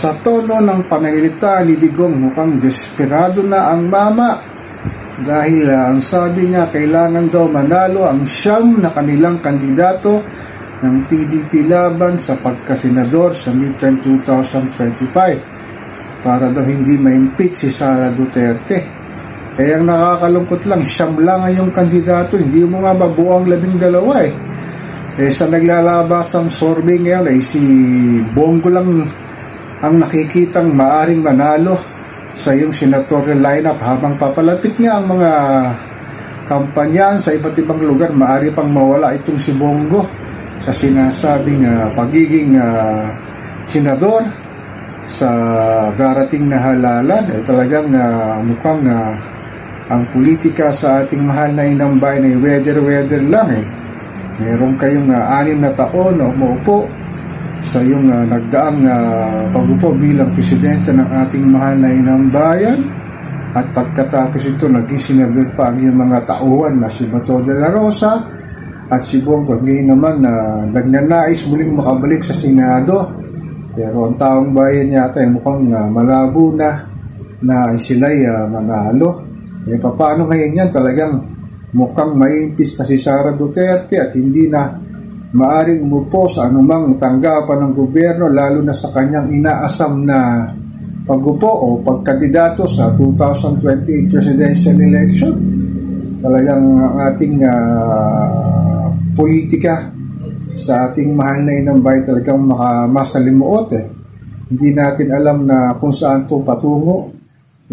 Sa tono ng pananalita ni Digong, mukhang desperado na ang mama dahil ang sabi niya kailangan daw manalo ang siyam na kanilang kandidato ng PDP laban sa pagkasenador sa midterm 2025 para daw hindi ma-impeach si Sara Duterte. Kaya ang nakakalungkot lang, siyam lang ang yung kandidato, hindi mo nga mabuo ang 12 sa naglalabas ang survey ngayon ay si Bongo lang ang nakikitang maaring manalo sa iyong senatorial lineup habang papalapit nga ang mga kampanyan sa iba't ibang lugar, maari pang mawala itong si Bongo sa sinasabing pagiging senador sa darating na halalan. Talagang mukhang ang politika sa ating mahal na inang bayan ay weather lang Meron kayong 6 na taon na umuupo sa iyong nagdaang pag-upo bilang presidente ng ating mahal na inang bayan, at pagkatapos ito naging senador pa ang iyong mga tauhan na si Bato de la Rosa at si Bongo. Ngayon naman nagnanais muling makabalik sa Senado, pero ang taong bayan yata ay mukhang malabo na sila'y manalo. Paano ngayon yan? Talagang mukhang maimpis na si Sara Duterte at hindi na maaring umupo sa anumang tanggapan ng gobyerno, lalo na sa kanyang inaasam na pag-upo o pagkandidato sa 2028 presidential election. Talagang ang ating politika sa ating mahal na inang bayan talagang masalimuot Hindi natin alam na kung saan ito patungo.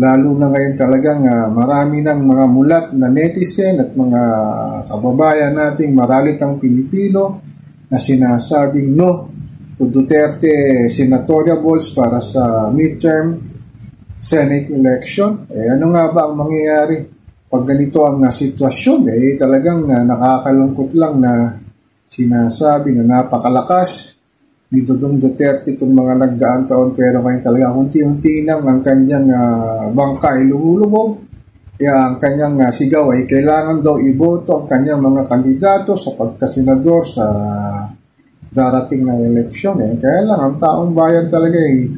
Lalo na ngayon talagang marami ng mga mulat na netizen at mga kababayan nating maralitang Pilipino na sinasabing no to Duterte senatorial balls para sa midterm Senate election. Ano nga ba ang mangyayari pag ganito ang sitwasyon? Talagang nakakalungkot lang na sinasabi na napakalakas ni Dudong Duterte itong mga nagdaang taon, pero ngayon talaga unti-unti nang ang kanyang bangka ay lumulubog. Kaya ang kanyang sigaw ay kailangan daw iboto ang kanyang mga kandidato sa pagkasenador sa darating na eleksyon. Kaya lang ang taong bayan talaga ay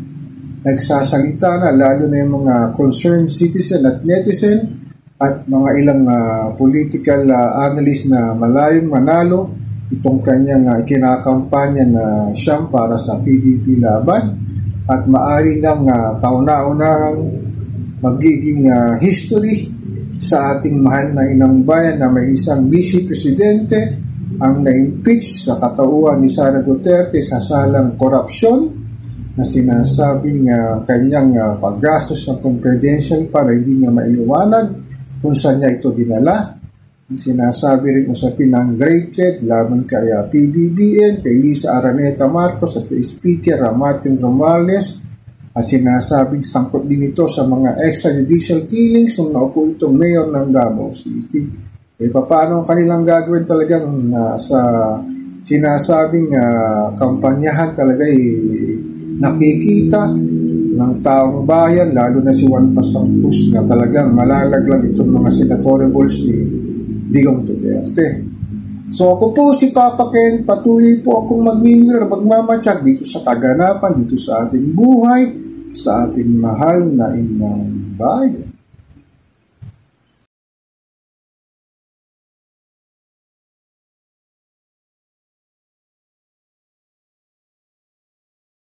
nagsasalita na, lalo na yung mga concerned citizen at netizen at mga ilang political analyst na malayong manalo itong kanyang kinakampanya na siyam para sa PDP laban, at maari nang kauna-unahang magiging history sa ating mahal na inang bayan na may isang vice presidente ang na-impeach sa katauhan ni Sara Duterte sa salang korupsyon na sinasabing kanyang paggastos ng confidential para hindi niya mailiwanag kung saan niya ito dinala. Sinasabi rin usapin ng grave check laban kay PBBM, kay Lisa Araneta Marcos at kay Speaker Martin Romualdez, at sinasabing sangkot din ito sa mga extrajudicial killings nung naupo itong mayor ng Davao City. Paano kanilang gagawin talagang sa sinasabing kampanyahan talaga nakikita ng taong bayan, lalo na si Juan Pasampus na talagang malalaglag itong mga senatorial balls ni Digong Duterte. So ako po si Papa Ken, patuloy po akong magmamatsyag dito sa kaganapan, dito sa ating buhay, sa ating mahal na inang bayan.